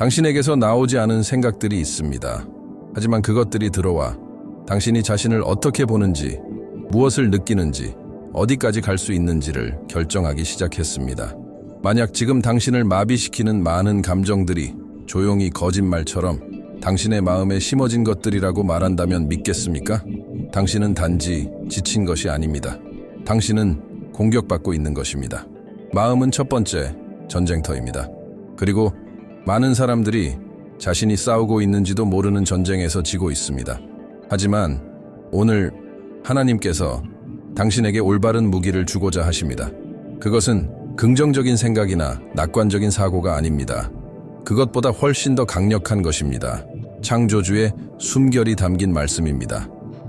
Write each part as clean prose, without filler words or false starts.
당신에게서 나오지 않은 생각들이 있습니다. 하지만 그것들이 들어와 당신이 자신을 어떻게 보는지, 무엇을 느끼는지, 어디까지 갈 수 있는지를 결정하기 시작했습니다. 만약 지금 당신을 마비시키는 많은 감정들이 조용히 거짓말처럼 당신의 마음에 심어진 것들이라고 말한다면 믿겠습니까? 당신은 단지 지친 것이 아닙니다. 당신은 공격받고 있는 것입니다. 마음은 첫 번째 전쟁터입니다. 그리고 많은 사람들이 자신이 싸우고 있는지도 모르는 전쟁에서 지고 있습니다. 하지만 오늘 하나님께서 당신에게 올바른 무기를 주고자 하십니다. 그것은 긍정적인 생각이나 낙관적인 사고가 아닙니다. 그것보다 훨씬 더 강력한 것입니다. 창조주의 숨결이 담긴 말씀입니다.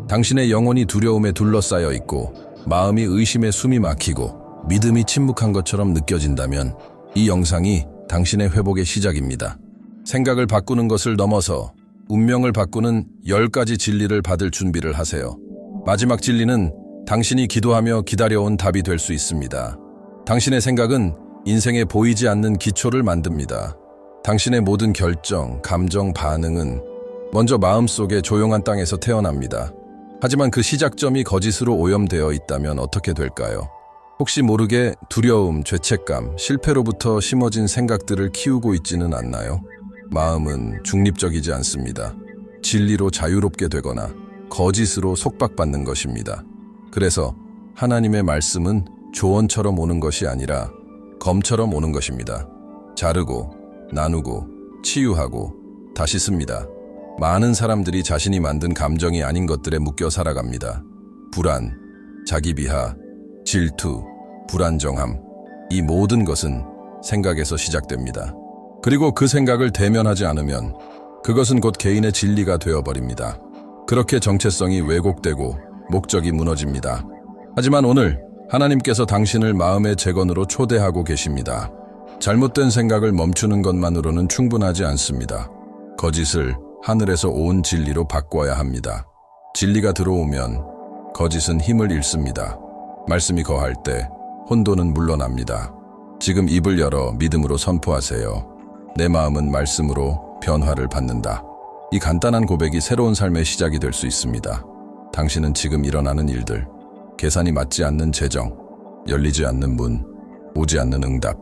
당신의 영혼이 두려움에 둘러싸여 있고 마음이 의심에 숨이 막히고 믿음이 침묵한 것처럼 느껴진다면 이 영상이 당신의 회복의 시작입니다. 생각을 바꾸는 것을 넘어서 운명을 바꾸는 10가지 진리를 받을 준비를 하세요. 마지막 진리는 당신이 기도하며 기다려온 답이 될 수 있습니다. 당신의 생각은 인생에 보이지 않는 기초를 만듭니다. 당신의 모든 결정, 감정, 반응은 먼저 마음속의 조용한 땅에서 태어납니다. 하지만 그 시작점이 거짓으로 오염되어 있다면 어떻게 될까요? 혹시 모르게 두려움, 죄책감, 실패로부터 심어진 생각들을 키우고 있지는 않나요? 마음은 중립적이지 않습니다. 진리로 자유롭게 되거나 거짓으로 속박받는 것입니다. 그래서 하나님의 말씀은 조언처럼 오는 것이 아니라 검처럼 오는 것입니다. 자르고, 나누고, 치유하고, 다시 씁니다. 많은 사람들이 자신이 만든 감정이 아닌 것들에 묶여 살아갑니다. 불안, 자기 비하, 질투, 불안정함, 이 모든 것은 생각에서 시작됩니다. 그리고 그 생각을 대면하지 않으면 그것은 곧 개인의 진리가 되어버립니다. 그렇게 정체성이 왜곡되고 목적이 무너집니다. 하지만 오늘 하나님께서 당신을 마음의 재건으로 초대하고 계십니다. 잘못된 생각을 멈추는 것만으로는 충분하지 않습니다. 거짓을 하늘에서 온 진리로 바꿔야 합니다. 진리가 들어오면 거짓은 힘을 잃습니다. 말씀이 거할 때 혼돈은 물러납니다. 지금 입을 열어 믿음으로 선포하세요. 내 마음은 말씀으로 변화를 받는다. 이 간단한 고백이 새로운 삶의 시작이 될 수 있습니다. 당신은 지금 일어나는 일들, 계산이 맞지 않는 재정, 열리지 않는 문, 오지 않는 응답,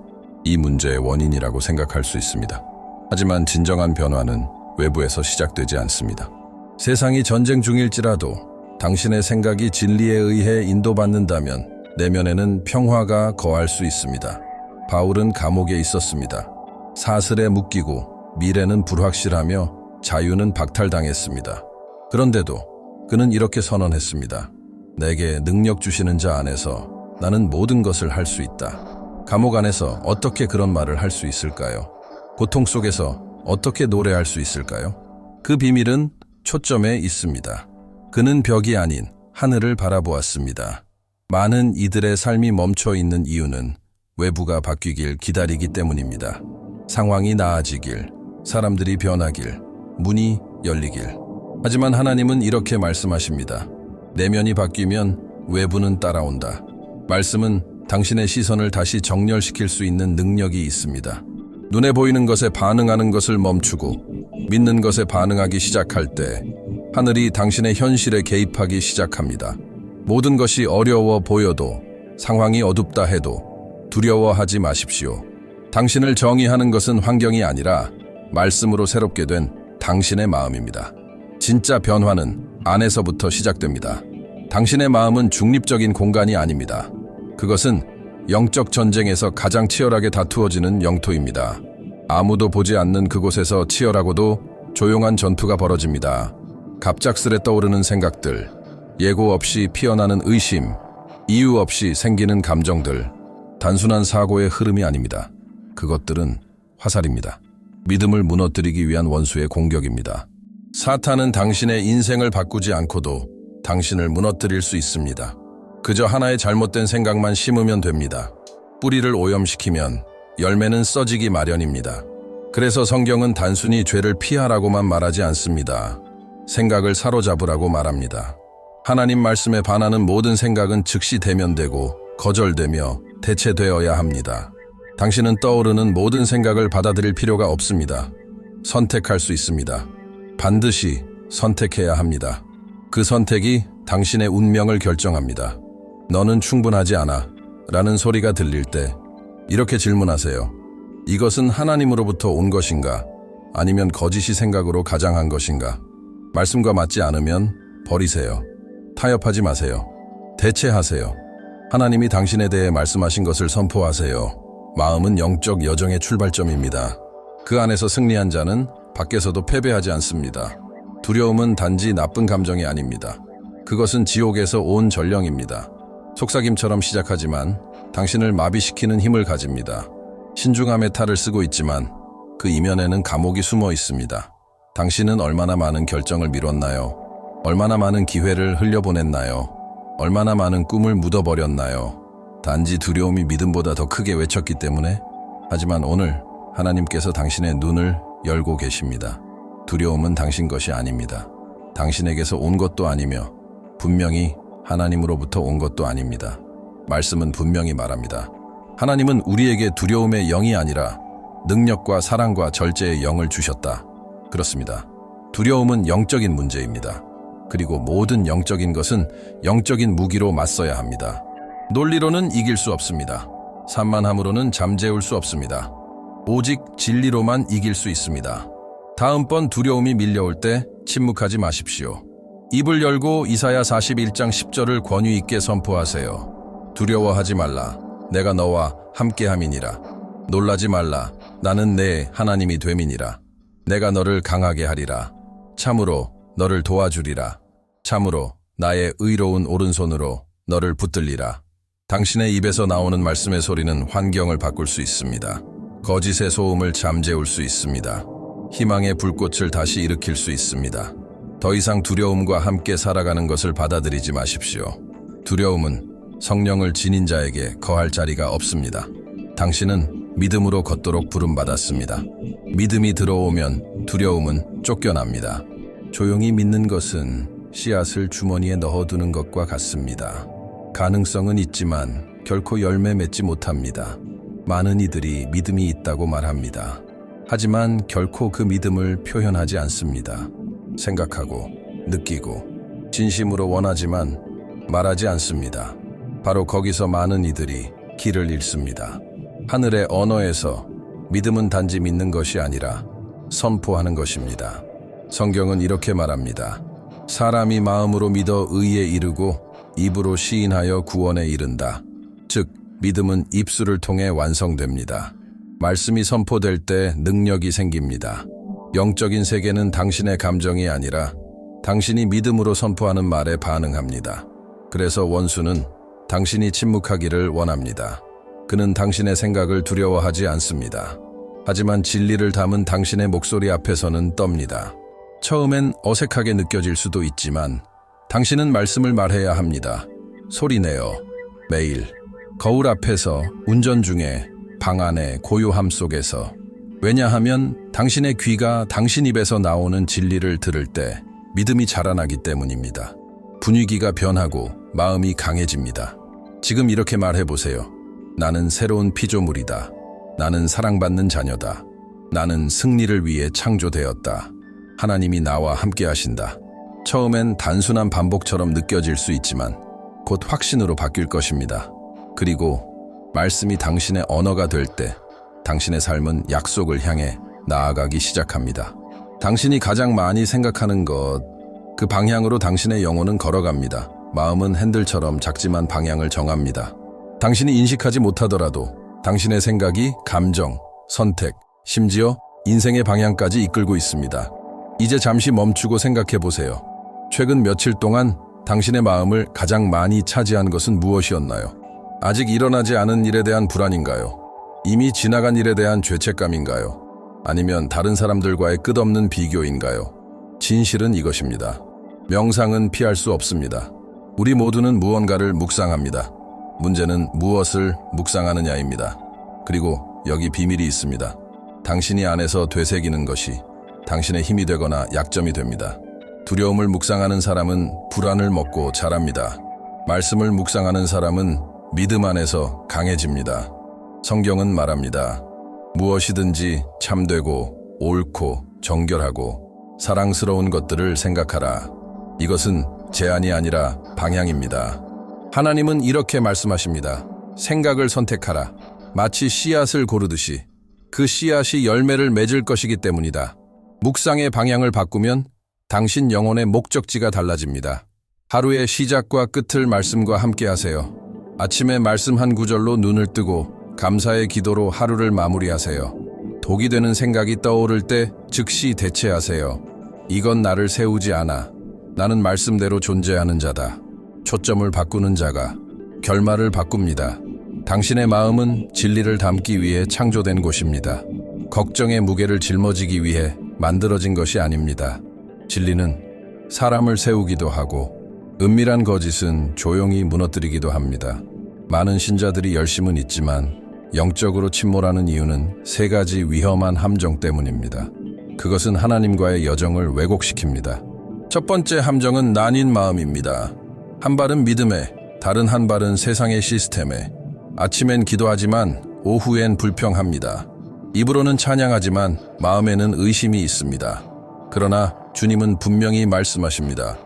이 문제의 원인이라고 생각할 수 있습니다. 하지만 진정한 변화는 외부에서 시작되지 않습니다. 세상이 전쟁 중일지라도 당신의 생각이 진리에 의해 인도받는다면 내면에는 평화가 거할 수 있습니다. 바울은 감옥에 있었습니다. 사슬에 묶이고 미래는 불확실하며 자유는 박탈당했습니다. 그런데도 그는 이렇게 선언했습니다. 내게 능력 주시는 자 안에서 나는 모든 것을 할 수 있다. 감옥 안에서 어떻게 그런 말을 할 수 있을까요? 고통 속에서 어떻게 노래할 수 있을까요? 그 비밀은 초점에 있습니다. 그는 벽이 아닌 하늘을 바라보았습니다. 많은 이들의 삶이 멈춰 있는 이유는 외부가 바뀌길 기다리기 때문입니다. 상황이 나아지길, 사람들이 변하길, 문이 열리길. 하지만 하나님은 이렇게 말씀하십니다. 내면이 바뀌면 외부는 따라온다. 말씀은 당신의 시선을 다시 정렬시킬 수 있는 능력이 있습니다. 눈에 보이는 것에 반응하는 것을 멈추고 믿는 것에 반응하기 시작할 때 하늘이 당신의 현실에 개입하기 시작합니다. 모든 것이 어려워 보여도 상황이 어둡다 해도 두려워하지 마십시오. 당신을 정의하는 것은 환경이 아니라 말씀으로 새롭게 된 당신의 마음입니다. 진짜 변화는 안에서부터 시작됩니다. 당신의 마음은 중립적인 공간이 아닙니다. 그것은 영적 전쟁에서 가장 치열하게 다투어지는 영토입니다. 아무도 보지 않는 그곳에서 치열하고도 조용한 전투가 벌어집니다. 갑작스레 떠오르는 생각들, 예고 없이 피어나는 의심, 이유 없이 생기는 감정들, 단순한 사고의 흐름이 아닙니다. 그것들은 화살입니다. 믿음을 무너뜨리기 위한 원수의 공격입니다. 사탄은 당신의 인생을 바꾸지 않고도 당신을 무너뜨릴 수 있습니다. 그저 하나의 잘못된 생각만 심으면 됩니다. 뿌리를 오염시키면 열매는 써지기 마련입니다. 그래서 성경은 단순히 죄를 피하라고만 말하지 않습니다. 생각을 사로잡으라고 말합니다. 하나님 말씀에 반하는 모든 생각은 즉시 대면되고 거절되며 대체되어야 합니다. 당신은 떠오르는 모든 생각을 받아들일 필요가 없습니다. 선택할 수 있습니다. 반드시 선택해야 합니다. 그 선택이 당신의 운명을 결정합니다. 너는 충분하지 않아 라는 소리가 들릴 때 이렇게 질문하세요. 이것은 하나님으로부터 온 것인가? 아니면 거짓이 생각으로 가장한 것인가? 말씀과 맞지 않으면 버리세요. 타협하지 마세요. 대체하세요. 하나님이 당신에 대해 말씀하신 것을 선포하세요. 마음은 영적 여정의 출발점입니다. 그 안에서 승리한 자는 밖에서도 패배하지 않습니다. 두려움은 단지 나쁜 감정이 아닙니다. 그것은 지옥에서 온 전령입니다. 속삭임처럼 시작하지만 당신을 마비시키는 힘을 가집니다. 신중함의 탈을 쓰고 있지만 그 이면에는 감옥이 숨어 있습니다. 당신은 얼마나 많은 결정을 미뤘나요? 얼마나 많은 기회를 흘려보냈나요? 얼마나 많은 꿈을 묻어버렸나요? 단지 두려움이 믿음보다 더 크게 외쳤기 때문에. 하지만 오늘 하나님께서 당신의 눈을 열고 계십니다. 두려움은 당신 것이 아닙니다. 당신에게서 온 것도 아니며 분명히 하나님으로부터 온 것도 아닙니다. 말씀은 분명히 말합니다. 하나님은 우리에게 두려움의 영이 아니라 능력과 사랑과 절제의 영을 주셨다. 그렇습니다. 두려움은 영적인 문제입니다. 그리고 모든 영적인 것은 영적인 무기로 맞서야 합니다. 논리로는 이길 수 없습니다. 산만함으로는 잠재울 수 없습니다. 오직 진리로만 이길 수 있습니다. 다음번 두려움이 밀려올 때 침묵하지 마십시오. 입을 열고 이사야 41장 10절을 권위 있게 선포하세요. 두려워하지 말라. 내가 너와 함께함이니라. 놀라지 말라. 나는 내 하나님이 됨이니라. 내가 너를 강하게 하리라. 참으로 너를 도와주리라. 참으로 나의 의로운 오른손으로 너를 붙들리라. 당신의 입에서 나오는 말씀의 소리는 환경을 바꿀 수 있습니다. 거짓의 소음을 잠재울 수 있습니다. 희망의 불꽃을 다시 일으킬 수 있습니다. 더 이상 두려움과 함께 살아가는 것을 받아들이지 마십시오. 두려움은 성령을 지닌 자에게 거할 자리가 없습니다. 당신은 믿음으로 걷도록 부름받았습니다. 믿음이 들어오면 두려움은 쫓겨납니다. 조용히 믿는 것은 씨앗을 주머니에 넣어두는 것과 같습니다. 가능성은 있지만 결코 열매 맺지 못합니다. 많은 이들이 믿음이 있다고 말합니다. 하지만 결코 그 믿음을 표현하지 않습니다. 생각하고 느끼고 진심으로 원하지만 말하지 않습니다. 바로 거기서 많은 이들이 길을 잃습니다. 하늘의 언어에서 믿음은 단지 믿는 것이 아니라 선포하는 것입니다. 성경은 이렇게 말합니다. 사람이 마음으로 믿어 의에 이르고 입으로 시인하여 구원에 이른다. 즉, 믿음은 입술을 통해 완성됩니다. 말씀이 선포될 때 능력이 생깁니다. 영적인 세계는 당신의 감정이 아니라 당신이 믿음으로 선포하는 말에 반응합니다. 그래서 원수는 당신이 침묵하기를 원합니다. 그는 당신의 생각을 두려워하지 않습니다. 하지만 진리를 담은 당신의 목소리 앞에서는 떱니다. 처음엔 어색하게 느껴질 수도 있지만 당신은 말씀을 말해야 합니다. 소리내어 매일 거울 앞에서, 운전 중에, 방 안에, 고요함 속에서. 왜냐하면 당신의 귀가 당신 입에서 나오는 진리를 들을 때 믿음이 자라나기 때문입니다. 분위기가 변하고 마음이 강해집니다. 지금 이렇게 말해보세요. 나는 새로운 피조물이다. 나는 사랑받는 자녀다. 나는 승리를 위해 창조되었다. 하나님이 나와 함께 하신다. 처음엔 단순한 반복처럼 느껴질 수 있지만 곧 확신으로 바뀔 것입니다. 그리고 말씀이 당신의 언어가 될 때 당신의 삶은 약속을 향해 나아가기 시작합니다. 당신이 가장 많이 생각하는 것, 그 방향으로 당신의 영혼은 걸어갑니다. 마음은 핸들처럼 작지만 방향을 정합니다. 당신이 인식하지 못하더라도 당신의 생각이 감정, 선택, 심지어 인생의 방향까지 이끌고 있습니다. 이제 잠시 멈추고 생각해 보세요. 최근 며칠 동안 당신의 마음을 가장 많이 차지한 것은 무엇이었나요? 아직 일어나지 않은 일에 대한 불안인가요? 이미 지나간 일에 대한 죄책감인가요? 아니면 다른 사람들과의 끝없는 비교인가요? 진실은 이것입니다. 명상은 피할 수 없습니다. 우리 모두는 무언가를 묵상합니다. 문제는 무엇을 묵상하느냐입니다. 그리고 여기 비밀이 있습니다. 당신이 안에서 되새기는 것이 당신의 힘이 되거나 약점이 됩니다. 두려움을 묵상하는 사람은 불안을 먹고 자랍니다. 말씀을 묵상하는 사람은 믿음 안에서 강해집니다. 성경은 말합니다. 무엇이든지 참되고 옳고 정결하고 사랑스러운 것들을 생각하라. 이것은 제한이 아니라 방향입니다. 하나님은 이렇게 말씀하십니다. 생각을 선택하라. 마치 씨앗을 고르듯이 그 씨앗이 열매를 맺을 것이기 때문이다. 묵상의 방향을 바꾸면 당신 영혼의 목적지가 달라집니다. 하루의 시작과 끝을 말씀과 함께 하세요. 아침에 말씀 한 구절로 눈을 뜨고 감사의 기도로 하루를 마무리하세요. 독이 되는 생각이 떠오를 때 즉시 대체하세요. 이건 나를 세우지 않아. 나는 말씀대로 존재하는 자다. 초점을 바꾸는 자가 결말을 바꿉니다. 당신의 마음은 진리를 담기 위해 창조된 곳입니다. 걱정의 무게를 짊어지기 위해 만들어진 것이 아닙니다. 진리는 사람을 세우기도 하고 은밀한 거짓은 조용히 무너뜨리기도 합니다. 많은 신자들이 열심은 있지만 영적으로 침몰하는 이유는 세 가지 위험한 함정 때문입니다. 그것은 하나님과의 여정을 왜곡시킵니다. 첫 번째 함정은 나뉜 마음입니다. 한 발은 믿음에, 다른 한 발은 세상의 시스템에. 아침엔 기도하지만 오후엔 불평합니다. 입으로는 찬양하지만 마음에는 의심이 있습니다. 그러나 주님은 분명히 말씀하십니다.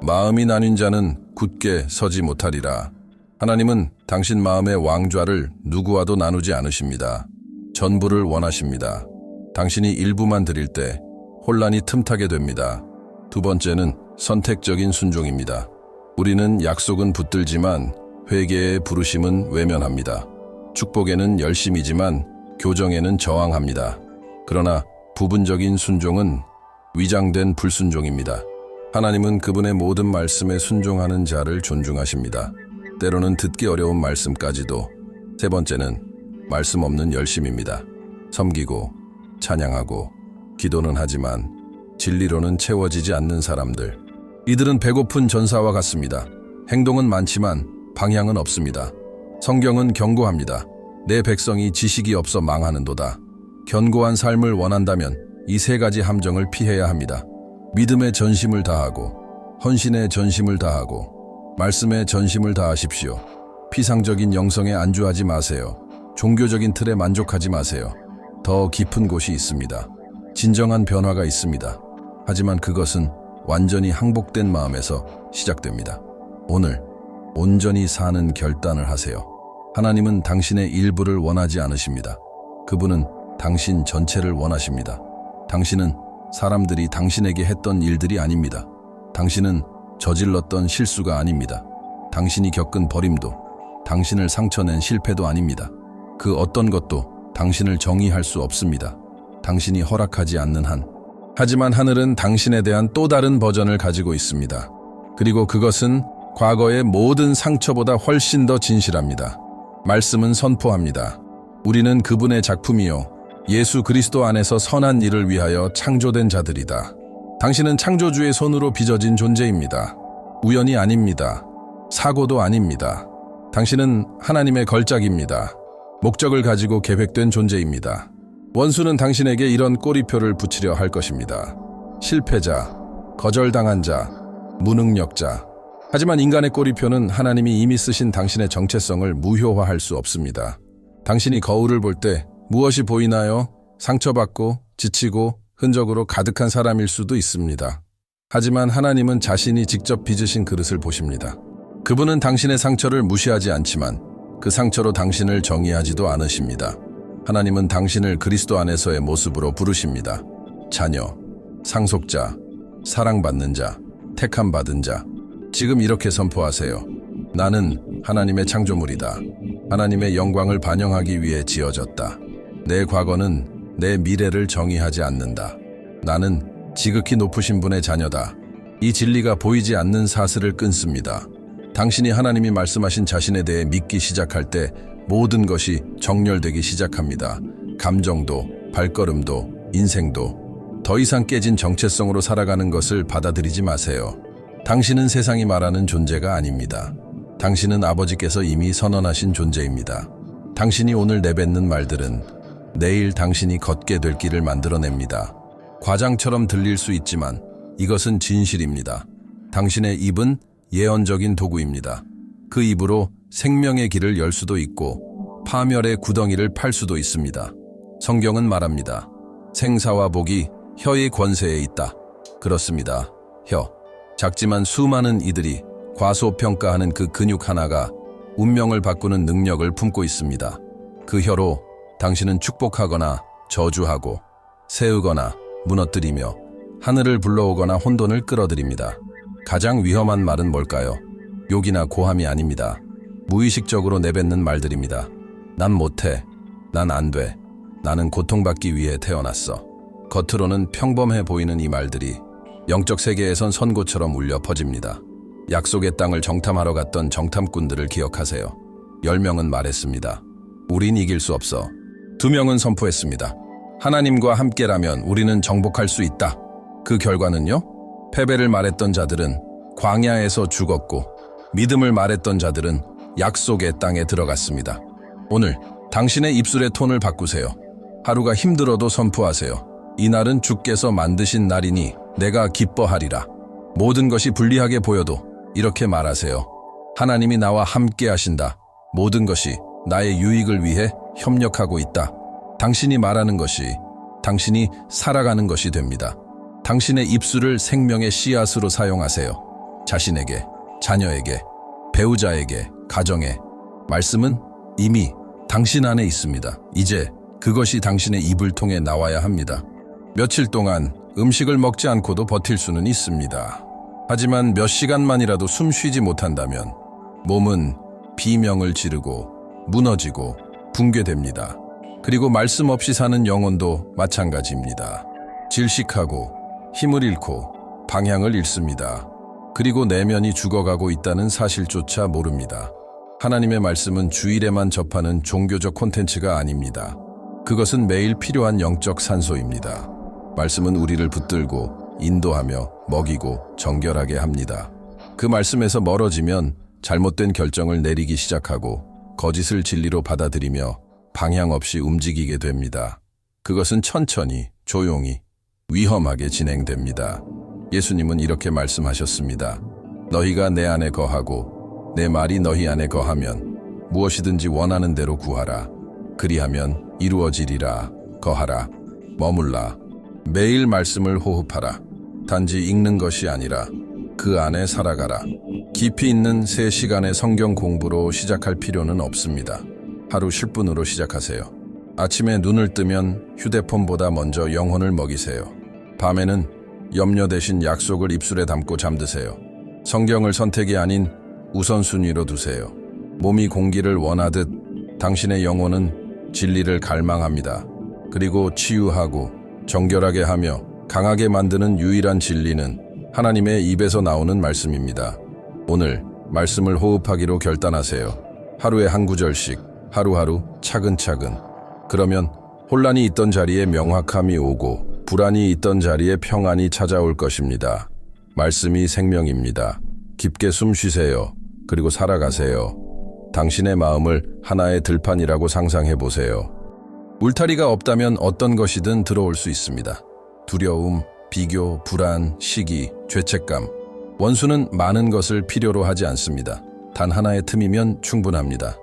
마음이 나뉜 자는 굳게 서지 못하리라. 하나님은 당신 마음의 왕좌를 누구와도 나누지 않으십니다. 전부를 원하십니다. 당신이 일부만 드릴 때 혼란이 틈타게 됩니다. 두 번째는 선택적인 순종입니다. 우리는 약속은 붙들지만 회개의 부르심은 외면합니다. 축복에는 열심이지만 교정에는 저항합니다. 그러나 부분적인 순종은 위장된 불순종입니다. 하나님은 그분의 모든 말씀에 순종하는 자를 존중하십니다. 때로는 듣기 어려운 말씀까지도. 세 번째는 말씀 없는 열심입니다. 섬기고 찬양하고 기도는 하지만 진리로는 채워지지 않는 사람들. 이들은 배고픈 전사와 같습니다. 행동은 많지만 방향은 없습니다. 성경은 경고합니다. 내 백성이 지식이 없어 망하는도다. 견고한 삶을 원한다면 이 세 가지 함정을 피해야 합니다. 믿음의 전심을 다하고, 헌신의 전심을 다하고, 말씀의 전심을 다하십시오. 피상적인 영성에 안주하지 마세요. 종교적인 틀에 만족하지 마세요. 더 깊은 곳이 있습니다. 진정한 변화가 있습니다. 하지만 그것은 완전히 항복된 마음에서 시작됩니다. 오늘 온전히 사는 결단을 하세요. 하나님은 당신의 일부를 원하지 않으십니다. 그분은 당신 전체를 원하십니다. 당신은 사람들이 당신에게 했던 일들이 아닙니다. 당신은 저질렀던 실수가 아닙니다. 당신이 겪은 버림도, 당신을 상처낸 실패도 아닙니다. 그 어떤 것도 당신을 정의할 수 없습니다. 당신이 허락하지 않는 한. 하지만 하늘은 당신에 대한 또 다른 버전을 가지고 있습니다. 그리고 그것은 과거의 모든 상처보다 훨씬 더 진실합니다. 말씀은 선포합니다. 우리는 그분의 작품이요, 예수 그리스도 안에서 선한 일을 위하여 창조된 자들이다. 당신은 창조주의 손으로 빚어진 존재입니다. 우연이 아닙니다. 사고도 아닙니다. 당신은 하나님의 걸작입니다. 목적을 가지고 계획된 존재입니다. 원수는 당신에게 이런 꼬리표를 붙이려 할 것입니다. 실패자, 거절당한 자, 무능력자. 하지만 인간의 꼬리표는 하나님이 이미 쓰신 당신의 정체성을 무효화할 수 없습니다. 당신이 거울을 볼 때 무엇이 보이나요? 상처받고 지치고 흔적으로 가득한 사람일 수도 있습니다. 하지만 하나님은 자신이 직접 빚으신 그릇을 보십니다. 그분은 당신의 상처를 무시하지 않지만 그 상처로 당신을 정의하지도 않으십니다. 하나님은 당신을 그리스도 안에서의 모습으로 부르십니다. 자녀, 상속자, 사랑받는 자, 택함받은 자. 지금 이렇게 선포하세요. 나는 하나님의 창조물이다. 하나님의 영광을 반영하기 위해 지어졌다. 내 과거는 내 미래를 정의하지 않는다. 나는 지극히 높으신 분의 자녀다. 이 진리가 보이지 않는 사슬을 끊습니다. 당신이 하나님이 말씀하신 자신에 대해 믿기 시작할 때 모든 것이 정렬되기 시작합니다. 감정도, 발걸음도, 인생도. 더 이상 깨진 정체성으로 살아가는 것을 받아들이지 마세요. 당신은 세상이 말하는 존재가 아닙니다. 당신은 아버지께서 이미 선언하신 존재입니다. 당신이 오늘 내뱉는 말들은 내일 당신이 걷게 될 길을 만들어냅니다. 과장처럼 들릴 수 있지만 이것은 진실입니다. 당신의 입은 예언적인 도구입니다. 그 입으로 생명의 길을 열 수도 있고 파멸의 구덩이를 팔 수도 있습니다. 성경은 말합니다. 생사와 복이 혀의 권세에 있다. 그렇습니다. 혀. 작지만 수많은 이들이 과소평가하는 그 근육 하나가 운명을 바꾸는 능력을 품고 있습니다. 그 혀로 당신은 축복하거나 저주하고 세우거나 무너뜨리며 하늘을 불러오거나 혼돈을 끌어들입니다. 가장 위험한 말은 뭘까요? 욕이나 고함이 아닙니다. 무의식적으로 내뱉는 말들입니다. 난 못해. 난 안 돼. 나는 고통받기 위해 태어났어. 겉으로는 평범해 보이는 이 말들이 영적 세계에선 선고처럼 울려 퍼집니다. 약속의 땅을 정탐하러 갔던 정탐꾼들을 기억하세요. 10명은 말했습니다. 우린 이길 수 없어. 2명은 선포했습니다. 하나님과 함께라면 우리는 정복할 수 있다. 그 결과는요? 패배를 말했던 자들은 광야에서 죽었고 믿음을 말했던 자들은 약속의 땅에 들어갔습니다. 오늘 당신의 입술의 톤을 바꾸세요. 하루가 힘들어도 선포하세요. 이날은 주께서 만드신 날이니 내가 기뻐하리라. 모든 것이 불리하게 보여도 이렇게 말하세요. 하나님이 나와 함께 하신다. 모든 것이 나의 유익을 위해 협력하고 있다. 당신이 말하는 것이 당신이 살아가는 것이 됩니다. 당신의 입술을 생명의 씨앗으로 사용하세요. 자신에게, 자녀에게, 배우자에게, 가정에. 말씀은 이미 당신 안에 있습니다. 이제 그것이 당신의 입을 통해 나와야 합니다. 며칠 동안 음식을 먹지 않고도 버틸 수는 있습니다. 하지만 몇 시간만이라도 숨 쉬지 못한다면 몸은 비명을 지르고 무너지고 붕괴됩니다. 그리고 말씀 없이 사는 영혼도 마찬가지입니다. 질식하고 힘을 잃고 방향을 잃습니다. 그리고 내면이 죽어가고 있다는 사실조차 모릅니다. 하나님의 말씀은 주일에만 접하는 종교적 콘텐츠가 아닙니다. 그것은 매일 필요한 영적 산소입니다. 말씀은 우리를 붙들고 인도하며 먹이고 정결하게 합니다. 그 말씀에서 멀어지면 잘못된 결정을 내리기 시작하고 거짓을 진리로 받아들이며 방향 없이 움직이게 됩니다. 그것은 천천히, 조용히, 위험하게 진행됩니다. 예수님은 이렇게 말씀하셨습니다. 너희가 내 안에 거하고 내 말이 너희 안에 거하면 무엇이든지 원하는 대로 구하라. 그리하면 이루어지리라. 거하라. 머물라. 매일 말씀을 호흡하라. 단지 읽는 것이 아니라 그 안에 살아가라. 깊이 있는 3시간의 성경 공부로 시작할 필요는 없습니다. 하루 10분으로 시작하세요. 아침에 눈을 뜨면 휴대폰보다 먼저 영혼을 먹이세요. 밤에는 염려 대신 약속을 입술에 담고 잠드세요. 성경을 선택이 아닌 우선순위로 두세요. 몸이 공기를 원하듯 당신의 영혼은 진리를 갈망합니다. 그리고 치유하고 정결하게 하며 강하게 만드는 유일한 진리는 하나님의 입에서 나오는 말씀입니다. 오늘 말씀을 호흡하기로 결단하세요. 하루에 한 구절씩, 하루하루 차근차근. 그러면 혼란이 있던 자리에 명확함이 오고 불안이 있던 자리에 평안이 찾아올 것입니다. 말씀이 생명입니다. 깊게 숨 쉬세요. 그리고 살아가세요. 당신의 마음을 하나의 들판이라고 상상해 보세요. 울타리가 없다면 어떤 것이든 들어올 수 있습니다. 두려움, 비교, 불안, 시기, 죄책감. 원수는 많은 것을 필요로 하지 않습니다. 단 하나의 틈이면 충분합니다.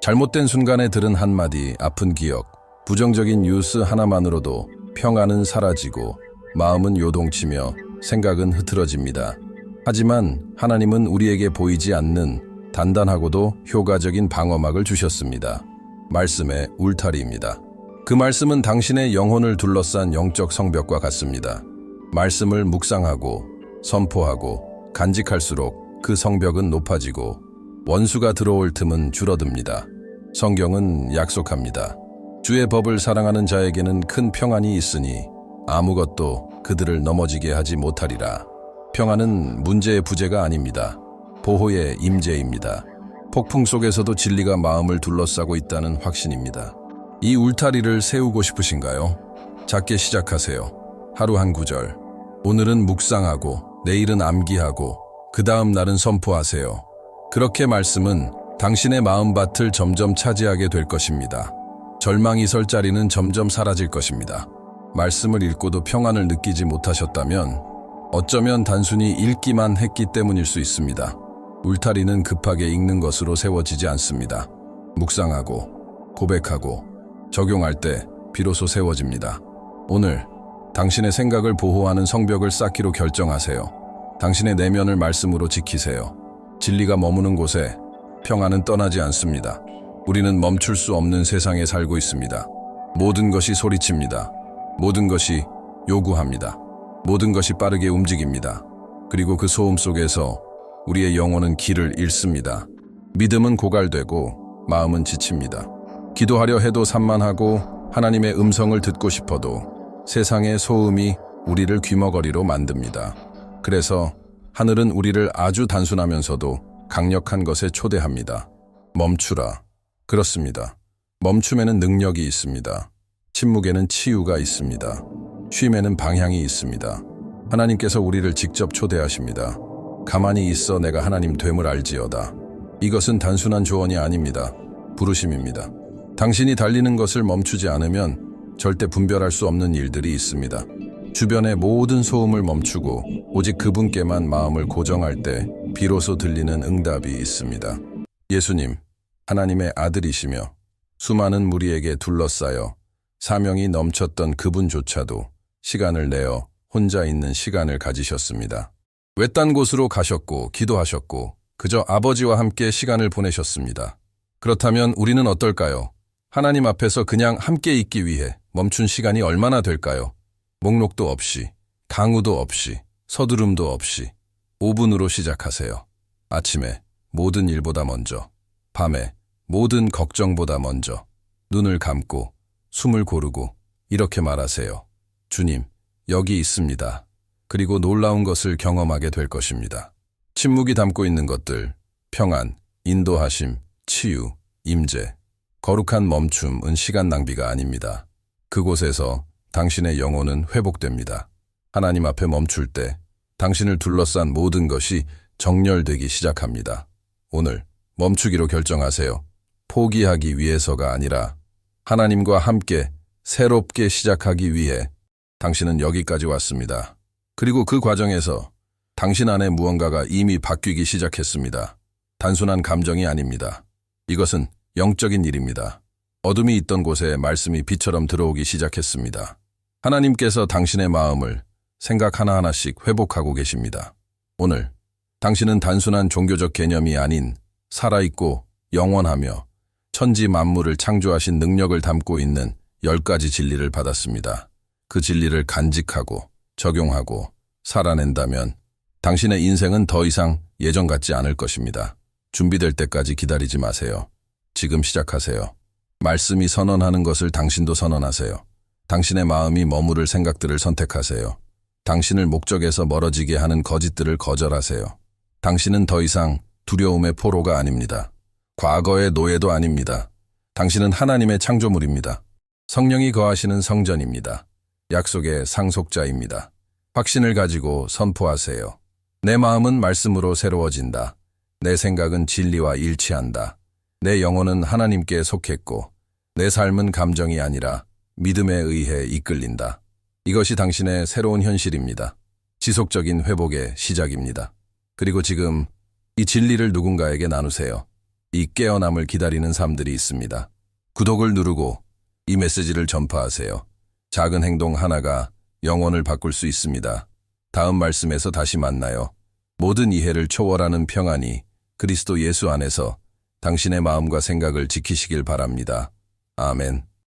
잘못된 순간에 들은 한마디, 아픈 기억, 부정적인 뉴스 하나만으로도 평안은 사라지고 마음은 요동치며 생각은 흐트러집니다. 하지만 하나님은 우리에게 보이지 않는 단단하고도 효과적인 방어막을 주셨습니다. 말씀의 울타리입니다. 그 말씀은 당신의 영혼을 둘러싼 영적 성벽과 같습니다. 말씀을 묵상하고 선포하고 간직할수록 그 성벽은 높아지고 원수가 들어올 틈은 줄어듭니다. 성경은 약속합니다. 주의 법을 사랑하는 자에게는 큰 평안이 있으니 아무것도 그들을 넘어지게 하지 못하리라. 평안은 문제의 부재가 아닙니다. 보호의 임재입니다. 폭풍 속에서도 진리가 마음을 둘러싸고 있다는 확신입니다. 이 울타리를 세우고 싶으신가요? 작게 시작하세요. 하루 한 구절. 오늘은 묵상하고 내일은 암기하고 그 다음 날은 선포하세요. 그렇게 말씀은 당신의 마음밭을 점점 차지하게 될 것입니다. 절망이 설 자리는 점점 사라질 것입니다. 말씀을 읽고도 평안을 느끼지 못하셨다면 어쩌면 단순히 읽기만 했기 때문일 수 있습니다. 울타리는 급하게 읽는 것으로 세워지지 않습니다. 묵상하고 고백하고 적용할 때 비로소 세워집니다. 오늘 당신의 생각을 보호하는 성벽을 쌓기로 결정하세요. 당신의 내면을 말씀으로 지키세요. 진리가 머무는 곳에 평안은 떠나지 않습니다. 우리는 멈출 수 없는 세상에 살고 있습니다. 모든 것이 소리칩니다. 모든 것이 요구합니다. 모든 것이 빠르게 움직입니다. 그리고 그 소음 속에서 우리의 영혼은 길을 잃습니다. 믿음은 고갈되고 마음은 지칩니다. 기도하려 해도 산만하고 하나님의 음성을 듣고 싶어도 세상의 소음이 우리를 귀머거리로 만듭니다. 그래서 하늘은 우리를 아주 단순하면서도 강력한 것에 초대합니다. 멈추라. 그렇습니다. 멈춤에는 능력이 있습니다. 침묵에는 치유가 있습니다. 쉼에는 방향이 있습니다. 하나님께서 우리를 직접 초대하십니다. 가만히 있어 내가 하나님 됨을 알지어다. 이것은 단순한 조언이 아닙니다. 부르심입니다. 당신이 달리는 것을 멈추지 않으면 절대 분별할 수 없는 일들이 있습니다. 주변의 모든 소음을 멈추고 오직 그분께만 마음을 고정할 때 비로소 들리는 응답이 있습니다. 예수님, 하나님의 아들이시며 수많은 무리에게 둘러싸여 사명이 넘쳤던 그분조차도 시간을 내어 혼자 있는 시간을 가지셨습니다. 외딴 곳으로 가셨고 기도하셨고 그저 아버지와 함께 시간을 보내셨습니다. 그렇다면 우리는 어떨까요? 하나님 앞에서 그냥 함께 있기 위해 멈춘 시간이 얼마나 될까요? 목록도 없이, 강우도 없이, 서두름도 없이 5분으로 시작하세요. 아침에 모든 일보다 먼저, 밤에 모든 걱정보다 먼저 눈을 감고 숨을 고르고 이렇게 말하세요. 주님, 여기 있습니다. 그리고 놀라운 것을 경험하게 될 것입니다. 침묵이 담고 있는 것들, 평안, 인도하심, 치유, 임재, 거룩한 멈춤은 시간 낭비가 아닙니다. 그곳에서 당신의 영혼은 회복됩니다. 하나님 앞에 멈출 때 당신을 둘러싼 모든 것이 정렬되기 시작합니다. 오늘 멈추기로 결정하세요. 포기하기 위해서가 아니라 하나님과 함께 새롭게 시작하기 위해 당신은 여기까지 왔습니다. 그리고 그 과정에서 당신 안에 무언가가 이미 바뀌기 시작했습니다. 단순한 감정이 아닙니다. 이것은 영적인 일입니다. 어둠이 있던 곳에 말씀이 빛처럼 들어오기 시작했습니다. 하나님께서 당신의 마음을 생각 하나하나씩 회복하고 계십니다. 오늘 당신은 단순한 종교적 개념이 아닌 살아있고 영원하며 천지 만물을 창조하신 능력을 담고 있는 10가지 진리를 받았습니다. 그 진리를 간직하고 적용하고 살아낸다면 당신의 인생은 더 이상 예전 같지 않을 것입니다. 준비될 때까지 기다리지 마세요. 지금 시작하세요. 말씀이 선언하는 것을 당신도 선언하세요. 당신의 마음이 머무를 생각들을 선택하세요. 당신을 목적에서 멀어지게 하는 거짓들을 거절하세요. 당신은 더 이상 두려움의 포로가 아닙니다. 과거의 노예도 아닙니다. 당신은 하나님의 창조물입니다. 성령이 거하시는 성전입니다. 약속의 상속자입니다. 확신을 가지고 선포하세요. 내 마음은 말씀으로 새로워진다. 내 생각은 진리와 일치한다. 내 영혼은 하나님께 속했고 내 삶은 감정이 아니라 믿음에 의해 이끌린다. 이것이 당신의 새로운 현실입니다. 지속적인 회복의 시작입니다. 그리고 지금 이 진리를 누군가에게 나누세요. 이 깨어남을 기다리는 삶들이 있습니다. 구독을 누르고 이 메시지를 전파하세요. 작은 행동 하나가 영혼을 바꿀 수 있습니다. 다음 말씀에서 다시 만나요. 모든 이해를 초월하는 평안이 그리스도 예수 안에서 당신의 마음과 생각을 지키시길 바랍니다. 아멘.